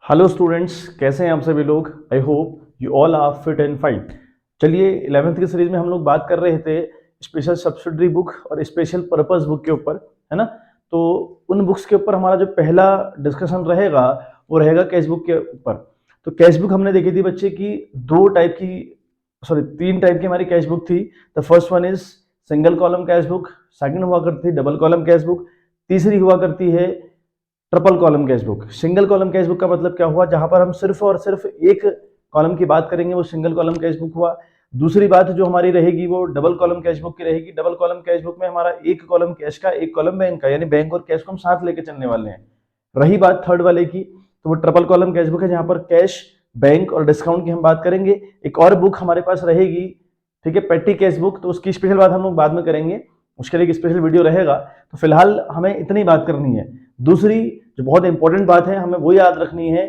Hello students, कैसे हैं आप सभी लोग। I hope you all are fit and fine. चलिए 11th की सीरीज में हम लोग बात कर रहे थे स्पेशल सब्सिडरी बुक और स्पेशल पर्पस बुक के ऊपर, है ना। तो उन बुक्स के ऊपर हमारा जो पहला डिस्कशन रहेगा वो रहेगा कैश बुक के ऊपर। तो कैश बुक हमने देखी थी बच्चे की तीन टाइप की हमारी कैश बुक थी। The first one is single column cash book, second हुआ करती है डबल कॉलम कैश बुक, तीसरी हुआ करती है triple column cash book. Single column cash book का मतलब क्या हुआ, जहां पर हम सिर्फ और सिर्फ एक कॉलम की बात करेंगे वो सिंगल कॉलम कैश बुक हुआ। दूसरी बात जो हमारी रहेगी वो डबल कॉलम कैश बुक की रहेगी। डबल कॉलम कैश बुक में हमारा एक कॉलम कैश का एक कॉलम बैंक का, यानी बैंक और कैश को हम साथ लेके चलने वाले हैं। रही बात थर्ड वाले की, तो वो ट्रिपल कॉलम कैश बुक है जहां पर कैश, बैंक और डिस्काउंट की हम बात करेंगे। एक और बुक हमारे पास रहेगी, ठीक है, पेटी कैश बुक, तो उसकी स्पेशल बात हम लोग बाद में करेंगे, उसके लिए एक स्पेशल वीडियो रहेगा। तो फिलहाल हमें इतनी बात करनी है। दूसरी जो बहुत इंपॉर्टेंट बात है हमें वो याद रखनी है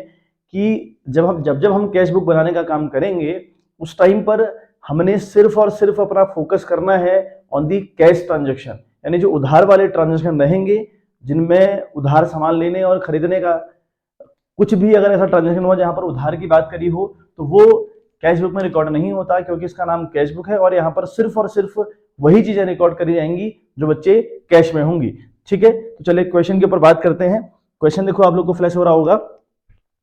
कि जब हम कैश बुक बनाने का काम करेंगे उस टाइम पर हमने सिर्फ और सिर्फ अपना फोकस करना है ऑन दी कैश ट्रांजेक्शन, यानी जो उधार वाले ट्रांजेक्शन रहेंगे जिनमें उधार सामान लेने और खरीदने का कुछ भी अगर ऐसा ट्रांजेक्शन हुआ जहां पर उधार की बात करी हो तो वो कैश बुक में रिकॉर्ड नहीं होता, क्योंकि इसका नाम कैश बुक है और यहाँ पर सिर्फ और सिर्फ वही चीजें रिकॉर्ड करी जाएंगी जो बच्चे कैश में होंगी। ठीक है, तो चलिए क्वेश्चन के ऊपर बात करते हैं। क्वेश्चन देखो आप लोग को फ्लैश हो रहा होगा।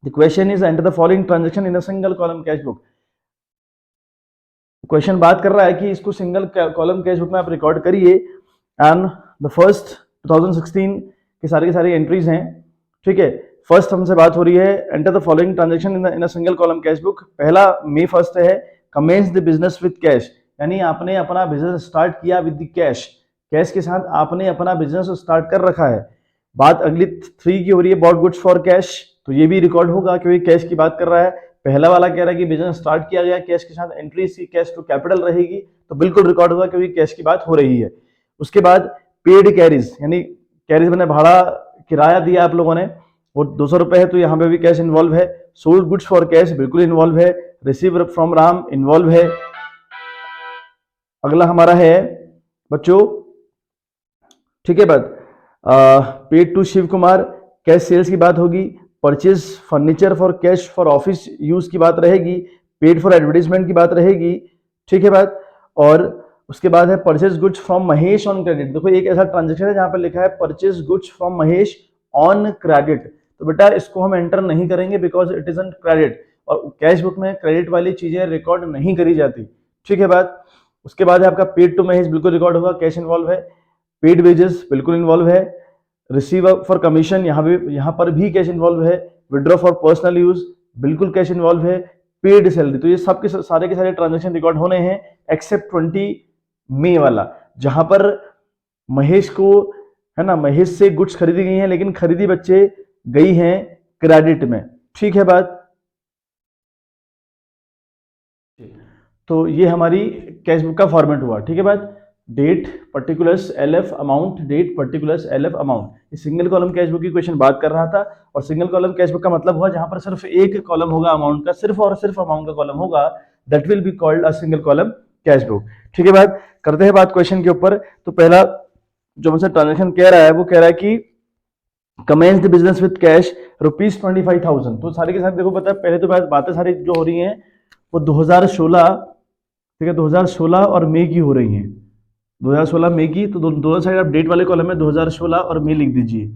The question is enter the following transaction in a single column cash book. Question बात कर रहा है कि इसको सिंगल कॉलम कैश बुक में आप रिकॉर्ड करिए एंड द फर्स्ट 2016 की सारी एंट्रीज हैं। ठीक है, फर्स्ट हमसे बात हो रही है enter the following transaction in a single column cash book. पहला मे फर्स्ट है commence the business with cash, यानी आपने अपना बिजनेस स्टार्ट किया विद द कैश, कैश के साथ आपने अपना बिजनेस स्टार्ट कर रखा है। बात अगली 3 की हो रही है बॉट गुड्स फॉर कैश, तो ये भी रिकॉर्ड होगा क्योंकि कैश की बात कर रहा है। पहला वाला कह रहा है कि बिजनेस स्टार्ट किया गया कैश के साथ, एंट्री सी कैश टू कैपिटल रहेगी, तो बिल्कुल रिकॉर्ड होगा क्योंकि कैश की बात हो रही है। उसके बाद पेड कैरीज, यानी कैरीज मैंने भाड़ा किराया दिया आप लोगों ने, वो 200 रुपए है, तो यहाँ पे भी कैश इन्वॉल्व है। सोल्ड गुड्स फॉर कैश बिल्कुल इन्वॉल्व है। रिसीव फ्रॉम राम इन्वॉल्व है। अगला हमारा है बच्चों, ठीक है, बात paid to Shiv Kumar, cash sales की बात होगी। Purchase furniture for cash for office use की बात रहेगी। पेड फॉर एडवर्टीजमेंट की बात रहेगी, ठीक है बात। और उसके बाद है purchase goods from Mahesh on credit. देखो एक ऐसा ट्रांजेक्शन है जहां पर लिखा है purchase goods from Mahesh on credit, तो बेटा इसको हम एंटर नहीं करेंगे because it is on credit, और कैश बुक में क्रेडिट वाली चीजें रिकॉर्ड नहीं करी जाती, ठीक है बात। उसके बाद है आपका पेड टू महेश, बिल्कुल रिकॉर्ड होगा, कैश इन्वॉल्व है। पेड वेजेस बिल्कुल इन्वॉल्व है। रिसीव फॉर कमीशन यहाँ पर भी कैश इन्वॉल्व है। विड्रॉ फॉर पर्सनल यूज बिल्कुल कैश इन्वॉल्व है। पेड सैलरी, तो ये सब के सारे ट्रांजेक्शन रिकॉर्ड होने हैं एक्सेप्ट 20 मई वाला, जहां पर महेश को, है ना, महेश से गुड्स खरीदी गई हैं लेकिन खरीदी बच्चे गई हैं क्रेडिट में, ठीक है बात। तो ये हमारी कैश बुक का फॉर्मेट हुआ, ठीक है बात। Date particulars LF amount, date particulars LF amount, ये सिंगल कॉलम कैश बुक की क्वेश्चन बात कर रहा था। और सिंगल कॉलम कैश बुक का मतलब हुआ जहां पर सिर्फ एक कॉलम होगा अमाउंट का, सिर्फ और सिर्फ अमाउंट का कॉलम होगा, that will be called a single column cash book, ठीक है बात। करते हैं बात क्वेश्चन के ऊपर। तो पहला जो मुझसे ट्रांजेक्शन कह रहा है वो कह रहा है कि commence the business with cash ₹25,000। तो सारी के साथ देखो पता है, पहले तो बातें सारी जो हो रही हैं वो 2016, ठीक है, 2016 और मई की हो रही हैं। 2016 मई की, तो दोनों साइड आप डेट वाले कॉलम में 2016 और मई लिख दीजिए,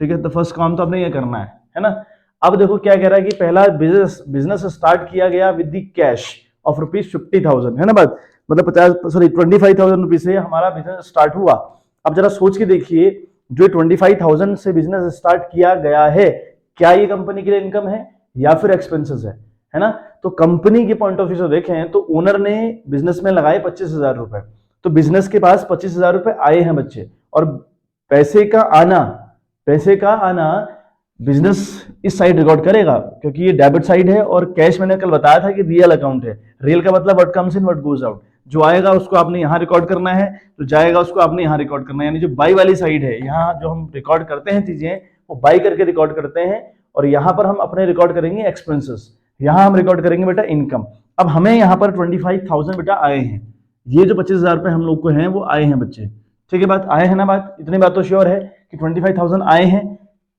ठीक है। तो फर्स्ट काम तो आपने ये करना है ना। अब देखो क्या कह रहा है कि पहला बिजनेस स्टार्ट किया गया विद द कैश ऑफ ₹50,000, है ना बात, मतलब 25,000 रुपीज से हमारा बिजनेस स्टार्ट हुआ। अब जरा सोच के देखिए, जो 25,000 से बिजनेस स्टार्ट किया गया है, क्या ये कंपनी के लिए इनकम है या फिर एक्सपेंसेस है ना। तो कंपनी के पॉइंट ऑफ व्यू से देखें तो ओनर ने बिजनेस में लगाए 25,000 रुपए, तो बिजनेस के पास 25,000 रुपए आए हैं बच्चे, और पैसे का आना बिजनेस इस साइड रिकॉर्ड करेगा क्योंकि ये डेबिट साइड है, और कैश मैंने कल बताया था कि रियल अकाउंट है। रियल का मतलब what comes in what goes out, जो आएगा उसको आपने यहाँ रिकॉर्ड करना है, जो जाएगा उसको आपने यहाँ रिकॉर्ड करना है। यानी जो बाई वाली साइड है, यहाँ जो हम रिकॉर्ड करते हैं चीजें वो बाई करके रिकॉर्ड करते हैं, और यहाँ पर हम अपने रिकॉर्ड करेंगे एक्सपेंसेस, यहाँ हम रिकॉर्ड करेंगे बेटा इनकम। अब हमें यहाँ पर 25,000 बेटा आए हैं, ये जो 25,000 रुपए हम लोग को हैं वो आए हैं बच्चे, ठीक है बात, आए हैं ना बात, इतनी बात तो श्योर है कि 25,000 आए हैं।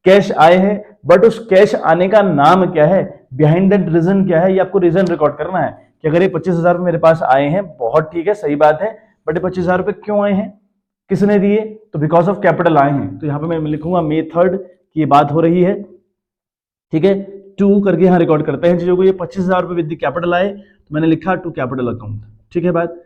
कैश आए हैं, बट उस कैश आने का नाम क्या है, बिहाइंड दैट रीजन क्या है, ये आपको रीजन रिकॉर्ड करना है कि अगर ये 25,000 मेरे पास आए हैं, बहुत ठीक है, सही बात है, बट ये 25,000 रुपए क्यों आए हैं, किसने दिए, तो बिकॉज ऑफ कैपिटल आए हैं। तो यहाँ पे मैं लिखूंगा मे 3 की ये बात हो रही है, ठीक है, टू करके यहाँ रिकॉर्ड करते हैं चीजों को। ये 25,000 रुपए विद कैपिटल आए, तो मैंने लिखा टू कैपिटल अकाउंट, ठीक है बात।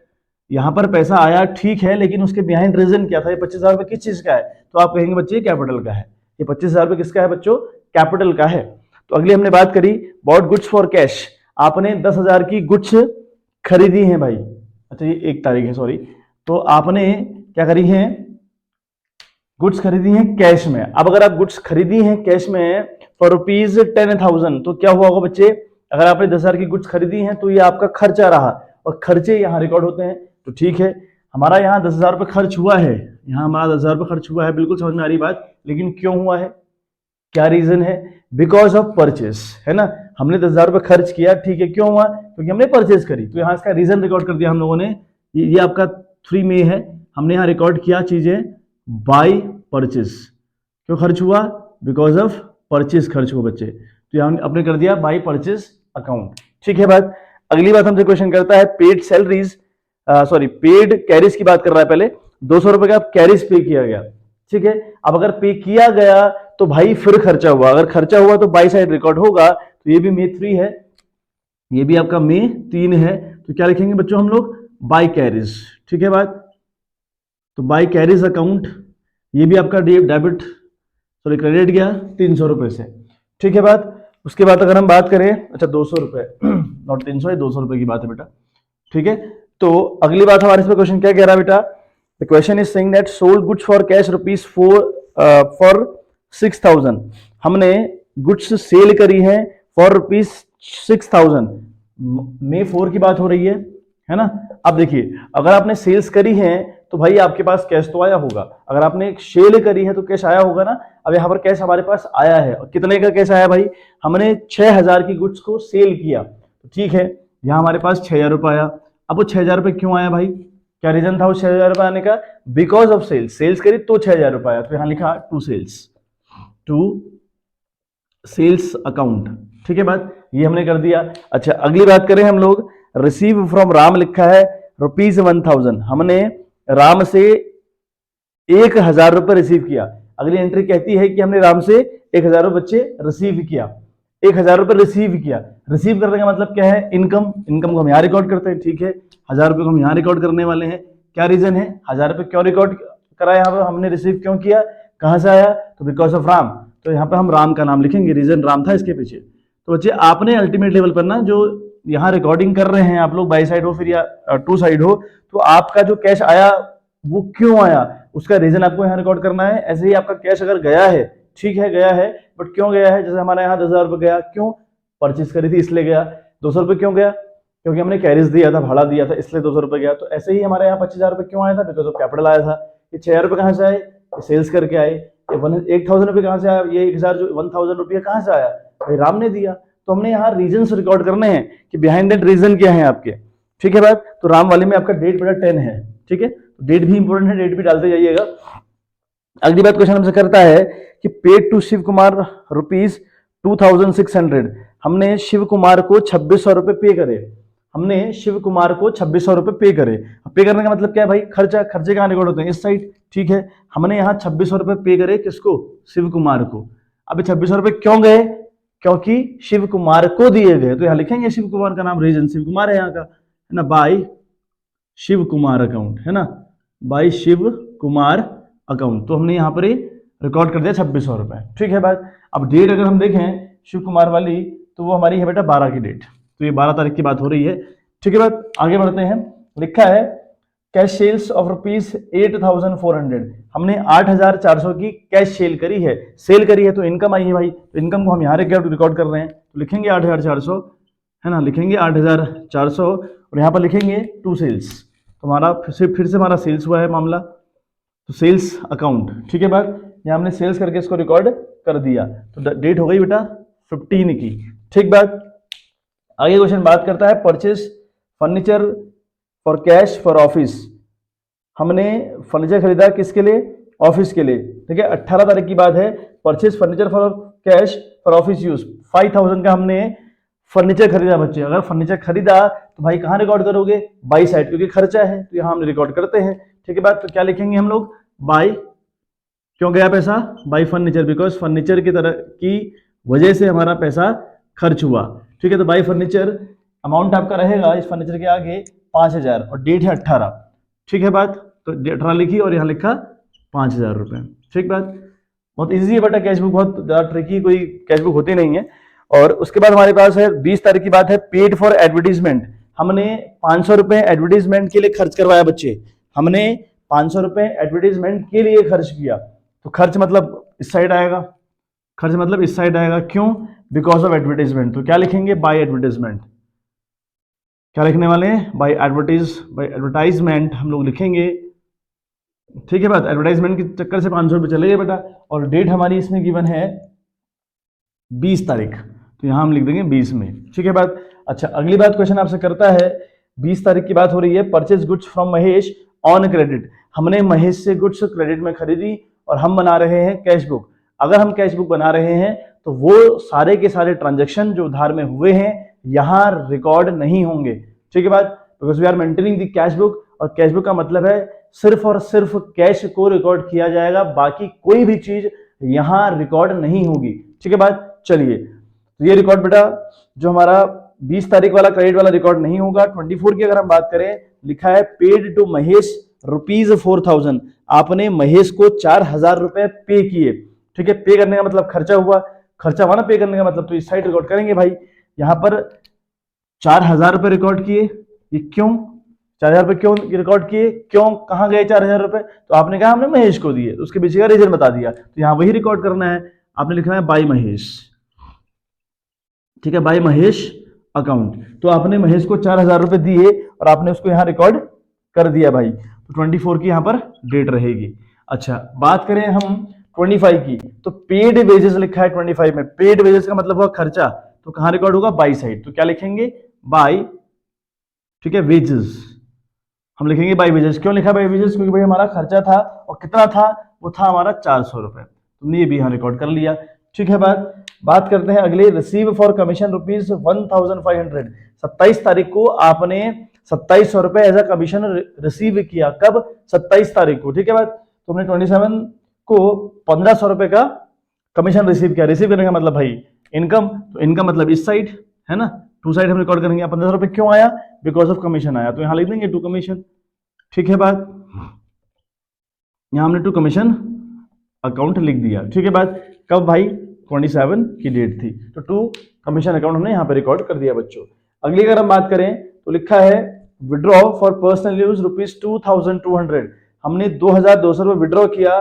यहाँ पर पैसा आया ठीक है, लेकिन उसके बिहाइंड रीजन क्या था, ये 25,000 रुपए किस चीज का है, तो आप कहेंगे बच्चे कैपिटल का है। ये 25,000 रुपए किसका है बच्चों, कैपिटल का है। तो अगली हमने बात करी बॉट गुड्स फॉर कैश, आपने 10,000 की गुड्स खरीदी है भाई, अच्छा ये 1 तारीख है सॉरी, तो आपने क्या करी है, गुड्स खरीदी हैं कैश में। अब अगर आप गुड्स खरीदी हैं कैश में फॉर रुपीज 10,000, तो क्या हुआ होगा बच्चे, अगर आपने 10,000 की गुड्स खरीदी हैं तो ये आपका खर्चा रहा, और खर्चे यहाँ रिकॉर्ड होते हैं। तो ठीक है, हमारा यहाँ 10,000 रुपये खर्च हुआ है, यहाँ हमारा 10,000 रुपये खर्च हुआ है, बिल्कुल समझ में आ रही बात, लेकिन क्यों हुआ है, क्या रीजन है, बिकॉज ऑफ परचेस, है ना, हमने 10,000 रुपये खर्च किया, ठीक है, क्यों हुआ, क्योंकि हमने परचेस करी। तो यहाँ इसका रीजन रिकॉर्ड कर दिया हम लोगों ने, ये आपका 3 में है, हमने यहाँ रिकॉर्ड किया चीजें बाय परचेस, क्यों खर्च हुआ, बिकॉज ऑफ परचेस खर्च हुआ बच्चे, तो यहाँ आपने कर दिया बाय परचेस अकाउंट, ठीक है बात। अगली बात हमसे क्वेश्चन करता है paid salaries, sorry paid carries की बात कर रहा है, पहले 200 रुपए का कैरीज पे किया गया, ठीक है। अब अगर पे किया गया तो भाई फिर खर्चा हुआ, अगर खर्चा हुआ तो बाई साइड रिकॉर्ड होगा, तो ये भी मे 3 है, ये भी आपका मे 3 है, तो क्या लिखेंगे बच्चों हम लोग, बाई कैरीज, ठीक है बात। तो बाई कैरीज अकाउंट, ये भी आपका डेबिट सॉरी क्रेडिट गया 300 रुपए से, ठीक है बात। उसके बाद अगर हम बात करें, अच्छा 200 रुपए नॉट 300, 200 रुपए की बात है बेटा, ठीक है। तो अगली बात हमारे इसमें क्वेश्चन क्या कह रहा है बेटा, the question is saying that sold goods for cash rupees for 6,000, हमने गुड्स सेल करी है फॉर रुपीज 6,000, मे 4 की बात हो रही है ना। अब देखिए अगर आपने सेल्स करी है तो भाई आपके पास कैश तो आया होगा, अगर आपने सेल करी है तो कैश आया होगा ना। अब यहाँ पर कैश हमारे पास आया है, और कितने का कैश आया भाई, हमने 6,000 की गुड्स को सेल किया, तो ठीक है, यहाँ हमारे पास 6,000 रुपए आया। अब वो 6,000 रुपए क्यों आया भाई, क्या रीजन था वो 6,000 रुपए आने का, बिकॉज ऑफ सेल्स, सेल्स करी तो 6,000 रुपए आया, तो यहाँ लिखा टू सेल्स अकाउंट, ठीक है बात, ये हमने कर दिया। अच्छा अगली बात करें हम लोग, रिसीव फ्रॉम राम लिखा है रुपीज 1,000, हमने राम से 1,000 रुपए रिसीव किया। अगली एंट्री कहती है कि हमने राम से 1,000 रुपए बच्चे रिसीव किया, 1,000 रुपए रिसीव किया। रिसीव करने का मतलब क्या है, इनकम, इनकम को हम यहाँ रिकॉर्ड करते हैं, ठीक है, 1,000 रुपए को हम यहाँ रिकॉर्ड करने वाले हैं। क्या रीजन है, 1,000 रुपए क्यों रिकॉर्ड करा, यहाँ पर हमने रिसीव क्यों किया, कहां से आया, तो बिकॉज ऑफ राम, तो यहाँ पे हम राम का नाम लिखेंगे, रीजन राम था इसके पीछे। तो बच्चे आपने अल्टीमेट लेवल पर ना, जो यहाँ रिकॉर्डिंग कर रहे हैं आप लोग, बाई साइड हो फिर या टू साइड हो, तो आपका जो कैश आया वो क्यों आया, उसका रीजन आपको यहाँ रिकॉर्ड करना है। ऐसे ही आपका कैश अगर गया है, ठीक है गया है, बट क्यों गया है, जैसे हमारे यहाँ 10,000 रुपए गया, क्यों, परचेस करी थी इसलिए गया। 200 रुपए क्यों गया, क्योंकि हमने कैरिज दिया था, भाड़ा दिया था, इसलिए 200 रुपए गया। तो ऐसे ही हमारे यहाँ 25,000 रुपए क्यों आया था, बिकॉज ऑफ कैपिटल आया था। ये 6,000 रुपए कहाँ से आए, सेल्स करके आए। ये 1,000 रुपए कहाँ से आया, ये 1,000 जो 1,000 रुपया कहाँ से आया, भाई राम ने दिया। तो हमने यहाँ रीजन रिकॉर्ड करने हैं कि बिहाइंड दैट रीजन क्या है आपके, ठीक है बात। तो राम वाले में आपका डेट बेटा 10 है, ठीक है, डेट भी इंपॉर्टेंट है, डेट भी डालते जाइएगा। अगली बात क्वेश्चन हमसे करता है कि paid to Shiv Kumar rupees 2,600, हमने शिव कुमार को 2,600 रुपए पे करे, हमने शिव कुमार को 2,600 रुपए पे करे। पे करने का मतलब क्या है भाई, खर्चा, खर्चे कहाँ रिकॉर्ड होते हैं, इस साइड, ठीक है। हमने यहाँ 2,600 रुपए पे करे, किसको, शिव कुमार को। अब 2,600 रुपए क्यों गए, क्योंकि शिव कुमार को दिए गए, तो यहाँ लिखेंगे शिव कुमार का नाम, रीजन शिव कुमार है यहाँ का, है ना, बाय शिव कुमार अकाउंट, है ना, बाय शिव कुमार अकाउंट। तो हमने यहाँ पर रिकॉर्ड कर दिया 2,600 रुपए, ठीक है बात। अब डेट अगर हम देखें शिव कुमार वाली, तो वो हमारी है बेटा 12 की डेट, तो ये 12 तारीख की बात हो रही है, ठीक है बात। आगे बढ़ते हैं, लिखा है कैश सेल्स ऑफ रुपीज 8,400, हमने 8,400 की कैश सेल करी है, सेल करी है तो इनकम आई है भाई, तो इनकम को हम यहाँ रिकॉर्ड कर रहे हैं, तो लिखेंगे 8,400, है ना, लिखेंगे 8,400, और यहाँ पर लिखेंगे टू सेल्स, तो हमारा फिर से हमारा सेल्स हुआ है मामला, तो सेल्स अकाउंट, ठीक है बात। यहाँ हमने सेल्स करके इसको रिकॉर्ड कर दिया, तो डेट हो गई बेटा 15 की, ठीक बात। आगे क्वेश्चन बात करता है purchase furniture for cash for office, हमने फर्नीचर खरीदा किसके लिए, ऑफिस के लिए, ठीक है। 18 तारीख की बात है, purchase furniture for cash for office use, 5000 का हमने फर्नीचर खरीदा बच्चे। अगर फर्नीचर खरीदा तो भाई कहाँ रिकॉर्ड करोगे, बाई साइड, क्योंकि खर्चा है तो यहाँ हम रिकॉर्ड करते हैं, ठीक है बात। तो क्या लिखेंगे हम लोग, बाई, क्यों गया पैसा, बाई फर्नीचर, बिकॉज फर्नीचर की तरह की वजह से हमारा पैसा खर्च हुआ, ठीक है। तो बाई फर्नीचर अमाउंट आपका रहेगा इस फर्नीचर के आगे 5000 और डेट है 18, ठीक है बात। तो 18 लिखी और यहाँ लिखा 5000 रुपए, ठीक बात। बहुत इजी है बेटा कैशबुक, बहुत ज्यादा ट्रिकी कोई कैशबुक होती नहीं है। और उसके बाद हमारे पास है 20 तारीख की बात है, पेड फॉर एडवर्टीजमेंट, हमने 500 रुपए एडवर्टीजमेंट के लिए खर्च करवाया बच्चे, हमने 500 रुपए एडवर्टीजमेंट के लिए खर्च किया। तो खर्च मतलब इस साइड आएगा, खर्च मतलब इस साइड आएगा, क्यों, बिकॉज ऑफ एडवर्टीजमेंट। तो क्या लिखेंगे, बाय एडवर्टीजमेंट, क्या लिखने वाले हैं, बाय एडवर्टाइजमेंट हम लोग लिखेंगे, ठीक है बात। एडवर्टाइजमेंट के चक्कर से 500 रुपये चले गए बेटा। और डेट हमारी इसमें गिवन है 20 तारीख, तो यहां हम लिख देंगे 20 में, ठीक है बात। अच्छा, अगली बात क्वेश्चन आपसे करता है, 20 तारीख की बात हो रही है, purchase goods from Mahesh on credit, हमने महेश से गुड्स क्रेडिट में खरीदी और हम बना रहे हैं कैश बुक। अगर हम कैश बुक बना रहे हैं तो वो सारे के सारे ट्रांजेक्शन जो उधार में हुए हैं यहां रिकॉर्ड नहीं होंगे, ठीक है बात, because we are maintaining the cash book. और कैश बुक का मतलब है सिर्फ और सिर्फ कैश को रिकॉर्ड किया जाएगा, बाकी कोई भी चीज यहां रिकॉर्ड नहीं होगी, ठीक है बात। चलिए, तो ये रिकॉर्ड बेटा जो हमारा 20 तारीख वाला क्रेडिट वाला रिकॉर्ड नहीं होगा। 24 की अगर हम बात करें, लिखा है पेड टू महेश ₹4000, आपने महेश को 4000 रुपए पे किए, ठीक है। पे करने का मतलब खर्चा हुआ, खर्चा हुआ ना पे करने का मतलब, तो इस साइड रिकॉर्ड करेंगे भाई। यहां पर 4000 रुपए रिकॉर्ड किए, ये क्यों 4000 रुपए क्यों रिकॉर्ड किए, क्यों, कहां गए 4000 रुपए, तो आपने कहा हमने महेश को दिए, उसके पीछे का रीजन बता दिया, तो यहां वही रिकॉर्ड करना है। आपने लिखना है बाय महेश, ठीक है, बाय महेश अकाउंट। तो आपने महेश को 4000 रुपए दिए और आपने उसको यहां रिकॉर्ड कर दिया भाई। तो 24 की यहां पर डेट रहेगी। अच्छा, बात करें हम 25 की, तो पेड वेजेस लिखा है 25 में, पेड वेजेस का मतलब हुआ खर्चा, तो कहां रिकॉर्ड होगा, बाई साइड। तो क्या लिखेंगे, बाय, ठीक है, वेजेस, हम लिखेंगे बाय वेजेस। क्यों लिखा बाय वेजेस, क्योंकि भाई हमारा खर्चा था, और कितना था, वो था हमारा 400 रुपए, तुमने ये भी यहां रिकॉर्ड कर लिया, ठीक है बात करते हैं अगले, रिसीव फॉर कमीशन ₹1500, 27 तारीख को आपने 2700 रुपए एज अ कमीशन रिसीव किया, कब, 27 तारीख को, ठीक है बात। तुमने 27 को 1500 रुपए का कमीशन रिसीव किया, रिसीव करने का मतलब भाई इनकम, तो इनकम मतलब इस साइड है ना, टू साइड हम रिकॉर्ड करेंगे। 1500 रुपए क्यों आया, बिकॉज ऑफ कमीशन आया, तो यहां लिख देंगे टू कमीशन, ठीक है बात। यहां हमने टू कमीशन अकाउंट लिख दिया, ठीक है बात। कब भाई, 27 की डेट थी, तो टू कमीशन अकाउंट हमने यहां पे रिकॉर्ड कर दिया बच्चों। अगली अगर हम बात करें तो लिखा है विड्रॉ फॉर पर्सनल यूज ₹2200, हमने 2200 रुपए विड्रॉ किया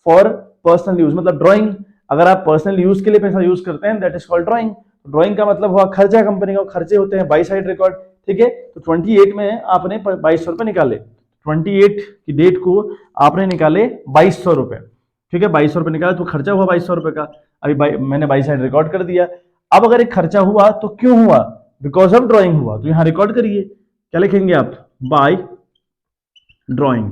फॉर पर्सनल यूज, मतलब ड्रॉइंग। अगर आप पर्सनल यूज के लिए पैसा यूज करते हैं that is called drawing. Drawing का मतलब हुआ खर्चा, कंपनी का खर्चे होते हैं, बाई साइड रिकॉर्ड, ठीक है। तो 28 में आपने 2200 रुपए निकाले, 28 की डेट को आपने निकाले 2200 रुपए, ठीक है, 2200 रुपए निकाले, तो खर्चा हुआ 2200 रुपए का, अभी मैंने बाई साइड रिकॉर्ड कर दिया। अब अगर एक खर्चा हुआ तो क्यों हुआ, बिकॉज ऑफ ड्रॉइंग हुआ, तो यहां रिकॉर्ड करिए, क्या लिखेंगे आप, बाय ड्रॉइंग,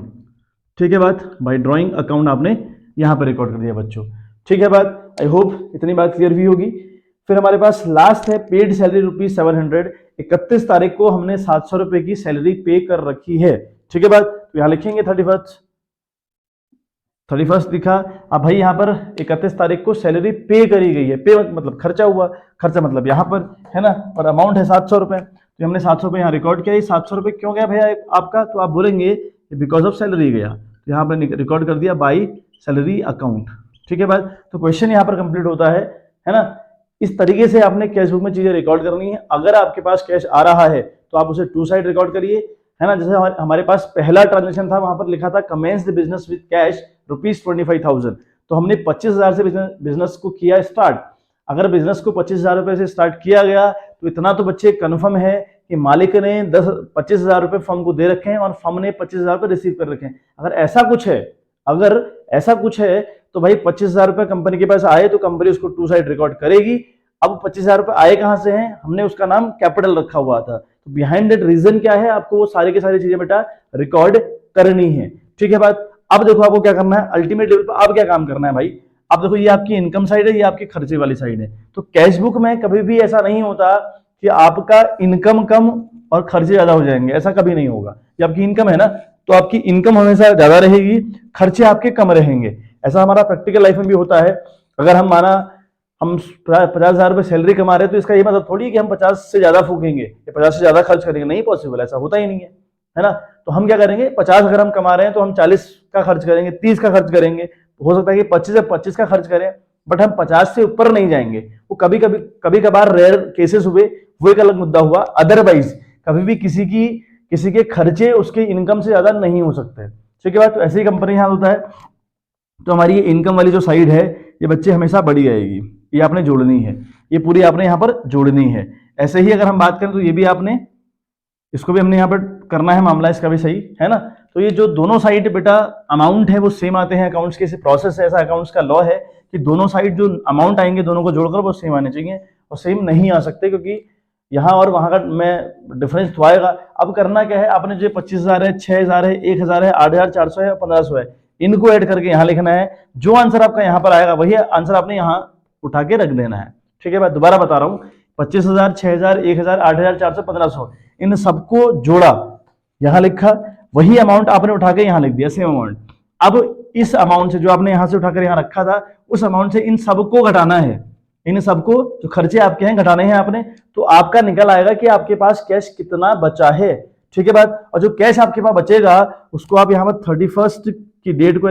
ठीक है बात, बाय ड्रॉइंग अकाउंट आपने यहां पर रिकॉर्ड कर दिया बच्चों, ठीक है बात। आई होप इतनी बात क्लियर भी होगी। फिर हमारे पास लास्ट है पेड सैलरी ₹700, 31 तारीख को हमने 700 रुपए की सैलरी पे कर रखी है, ठीक है बात। तो यहां लिखेंगे 31 लिखा। अब भाई यहां पर 31 तारीख को सैलरी पे करी गई है, पे मतलब खर्चा हुआ, खर्चा मतलब यहां पर है ना, और अमाउंट है 700 रुपए, तो हमने 700 रुपए यहाँ रिकॉर्ड किया। 700 रुपए क्यों गया भैया आपका, तो आप बोलेंगे बिकॉज ऑफ सैलरी गया, तो यहाँ पर रिकॉर्ड कर दिया बाई सैलरी अकाउंट, ठीक है बात। तो क्वेश्चन यहाँ पर कंप्लीट होता है ना। इस तरीके से आपने कैश बुक में चीजें रिकॉर्ड करनी है। अगर आपके पास कैश आ रहा है तो आप उसे टू साइड रिकॉर्ड करिए, है ना। जैसे हमारे पास पहला ट्रांजेक्शन था, वहां पर लिखा था commence the business with cash ₹25,000, तो हमने 25,000 से बिजनेस को किया स्टार्ट। अगर बिजनेस को 25,000 रुपए से स्टार्ट किया गया तो इतना तो बच्चे कन्फर्म है कि मालिक ने 25,000 रुपए फर्म को दे रखे हैं और फर्म ने 25,000 रुपए रिसीव कर रखे हैं। अगर ऐसा कुछ है तो भाई 25,000 रुपए कंपनी के पास आए तो कंपनी उसको टू साइड रिकॉर्ड करेगी। अब 25,000 रुपए आए कहां से हैं, हमने उसका नाम कैपिटल रखा हुआ था, तो बिहाइंड दैट रीजन क्या है, आपको वो सारी की सारी चीजें बेटा रिकॉर्ड करनी है, ठीक है बात। अब देखो आपको क्या करना है, अल्टीमेट लेवल पर अब क्या काम करना है भाई। अब देखो ये आपकी इनकम साइड है, ये आपकी खर्चे वाली साइड है। तो कैश बुक में कभी भी ऐसा नहीं होता कि आपका इनकम कम और खर्चे ज्यादा हो जाएंगे, ऐसा कभी नहीं होगा। ये आपकी इनकम है ना, तो आपकी इनकम हमेशा ज्यादा रहेगी, खर्चे आपके कम रहेंगे। ऐसा हमारा प्रैक्टिकल लाइफ में भी होता है। अगर हम माना हम 50,000 रुपए सैलरी कमा रहे हैं, तो इसका ये मतलब थोड़ी कि हम 50 से ज्यादा फूकेंगे या 50 से ज्यादा खर्च करेंगे, नहीं पॉसिबल, ऐसा होता ही नहीं है ना। तो हम क्या करेंगे, 50 अगर हम कमा रहे हैं तो हम 40 का खर्च करेंगे, 30 का खर्च करेंगे, हो सकता है कि 25 से 25 का खर्च करें, बट हम 50 से ऊपर नहीं जाएंगे। वो कभी कभार रेयर केसेस हुए, वो एक अलग मुद्दा हुआ। अदरवाइज कभी भी किसी के खर्चे उसके इनकम से ज्यादा नहीं हो सकते। ठीक है बात। तो ऐसी कंपनी हाल होता है। तो हमारी ये इनकम वाली जो साइड है, ये बच्चे हमेशा बढ़ी रहेगी, ये आपने जोड़नी है, ये पूरी आपने यहाँ पर जोड़नी है। ऐसे ही अगर हम बात करें तो ये भी आपने, इसको भी हमने यहाँ पर करना है, मामला इसका भी सही है ना। तो ये जो दोनों साइड बेटा अमाउंट है वो सेम आते हैं अकाउंट्स के, प्रोसेस है, ऐसा अकाउंट्स का लॉ है कि दोनों साइड जो अमाउंट आएंगे दोनों को जोड़कर वो सेम आने चाहिए, और सेम नहीं आ सकते, क्योंकि यहाँ और वहां का मैं डिफरेंस तो आएगा। अब करना क्या है, आपने जो 25,000 है, 6,000 है, 1,000 है, 8,400 है, 1,500 है, इनको ऐड करके यहाँ लिखना है। जो आंसर आपका यहाँ पर आएगा वही आंसर आपने यहाँ उठा के रख देना है। ठीक है, मैं दोबारा बता रहा हूँ, 25,000, 6,000, 1,000, 8,400, 1,500, इन सबको जोड़ा, यहाँ लिखा, वही अमाउंट आपने उठा के यहाँ लिख दिया, सेम अमाउंट। अब इस अमाउंट से जो आपने यहाँ से उठाकर यहाँ रखा था, उस अमाउंट से इन सबको घटाना है, इन सबको जो खर्चे आपके हैं घटाने हैं आपने, तो आपका निकल आएगा कि आपके पास कैश कितना बचा है। ठीक है बात। और जो कैश आपके पास बचेगा उसको आप यहाँ पर 31 की डेट को,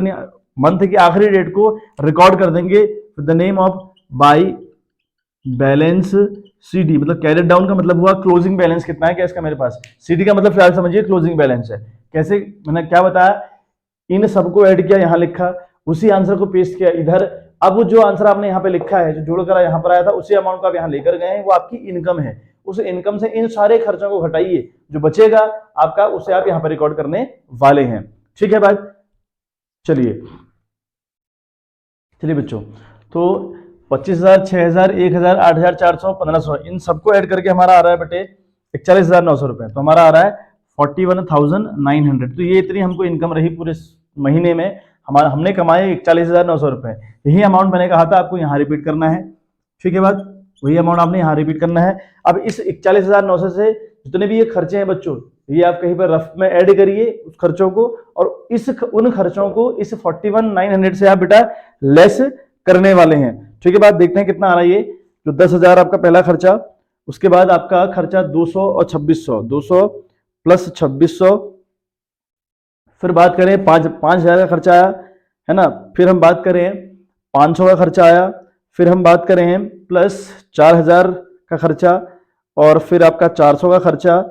मंथ की आखिरी डेट को रिकॉर्ड कर देंगे with the name of by balance CD. मतलब कैरेट डाउन का मतलब हुआ क्लोजिंग बैलेंस कितना है कैश का मेरे पास, सीडी का मतलब फिलहाल समझिए क्लोजिंग बैलेंस है। कैसे, मैंने क्या बताया, इन सबको ऐड किया, यहाँ लिखा, उसी आंसर को पेस्ट किया इधर। अब जो आंसर आपने यहाँ पे लिखा है, जो जोड़कर यहाँ पर आया था, उसी अमाउंट को आप यहाँ लेकर गए हैं, वो आपकी इनकम है। उस इनकम से इन सारे खर्चों को घटाइए, जो बचेगा आपका उसे आप यहाँ पर रिकॉर्ड करने वाले हैं। ठीक है बात। चलिए बच्चों, तो 25,000, 6,000, 1,000, 8,400, 1,500, इन सबको ऐड करके हमारा आ रहा है बेटे 41,900 रुपए। तो हमारा आ रहा है 41,900। तो ये इतनी हमको इनकम रही पूरे महीने में, हमारा हमने कमाए 41,900 रुपए। यही अमाउंट मैंने कहा था आपको यहाँ रिपीट करना है। ठीक है बात, वही अमाउंट आपने यहाँ रिपीट करना है। अब इस 41,900 से जितने भी ये खर्चे हैं बच्चों, ये आप कहीं पर रफ में ऐड करिए उस खर्चों को, और उन खर्चों को इस 41,900 से आप बेटा लेस करने वाले हैं। ठीक है बात। देखते हैं कितना आ रहा है ये, जो 10,000 आपका पहला खर्चा, उसके बाद आपका खर्चा 200 और 2600, 200 प्लस 2600, फिर बात करें 5,000 का खर्चा आया है ना, फिर हम बात करें 500 का खर्चा आया, फिर हम बात करें प्लस 4,000 का खर्चा, और फिर आपका 400 का खर्चा,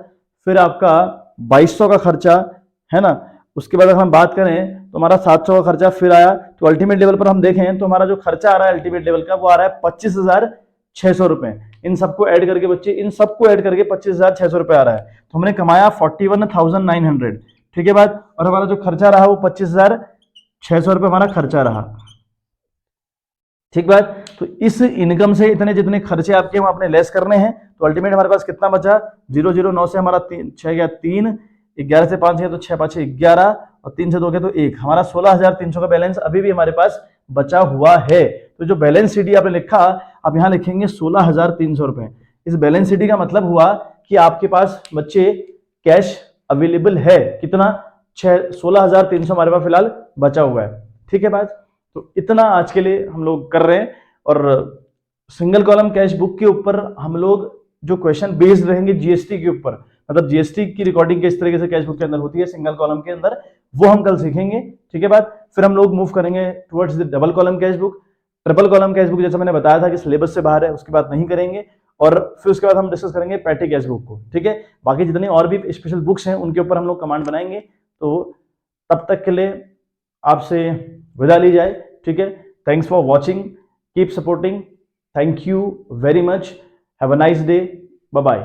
फिर आपका 2,200 का खर्चा है ना। उसके बाद अगर हम बात करें तो हमारा 700 का खर्चा फिर आया। तो अल्टीमेट लेवल पर हम देखें तो हमारा जो खर्चा आ रहा है अल्टीमेट लेवल का, वो आ रहा है 25,600 रुपए। इन सबको ऐड करके बच्चे, इन सबको ऐड करके 25,600 रुपए आ रहा है। तो हमने कमाया 41,900। ठीक है बात। और हमारा जो खर्चा रहा वो 25,600 रुपए हमारा खर्चा रहा। ठीक बात। तो इस इनकम से इतने जितने खर्चे आपके हम अपने लेस करने हैं। तो अल्टीमेट हमारे पास कितना बचा, 009 से हमारा 6 गया 3, 11 से 5 गया तो 6 5 11, और 3 से 2 गया तो 1, हमारा 16,300 का बैलेंस अभी भी हमारे पास बचा हुआ है। तो जो बैलेंस शीट आपने लिखा, आप यहाँ लिखेंगे 16,300 रुपए। इस बैलेंस शीट का मतलब हुआ कि आपके पास बच्चे कैश अवेलेबल है कितना, 16,300 हमारे पास फिलहाल बचा हुआ है। ठीक है बात। तो इतना आज के लिए हम लोग कर रहे हैं। और सिंगल कॉलम कैश बुक के ऊपर हम लोग जो क्वेश्चन बेस्ड रहेंगे जीएसटी के ऊपर, मतलब जीएसटी की रिकॉर्डिंग किस तरीके से कैश बुक के अंदर होती है सिंगल कॉलम के अंदर, वो हम कल सीखेंगे। ठीक है बात। फिर हम लोग मूव करेंगे towards the double column cash book. Triple column cash book जैसे मैंने बताया था कि सिलेबस से बाहर है, उसकी बात नहीं करेंगे। और फिर उसके बाद हम डिस्कस करेंगे पैटी कैश बुक को। ठीक है। बाकी जितनी और भी स्पेशल बुक्स हैं उनके ऊपर हम लोग कमांड बनाएंगे। तो तब तक के लिए आपसे विदा ली जाए। ठीक है। Thanks for watching, keep supporting, thank you very much, have a nice day, bye bye.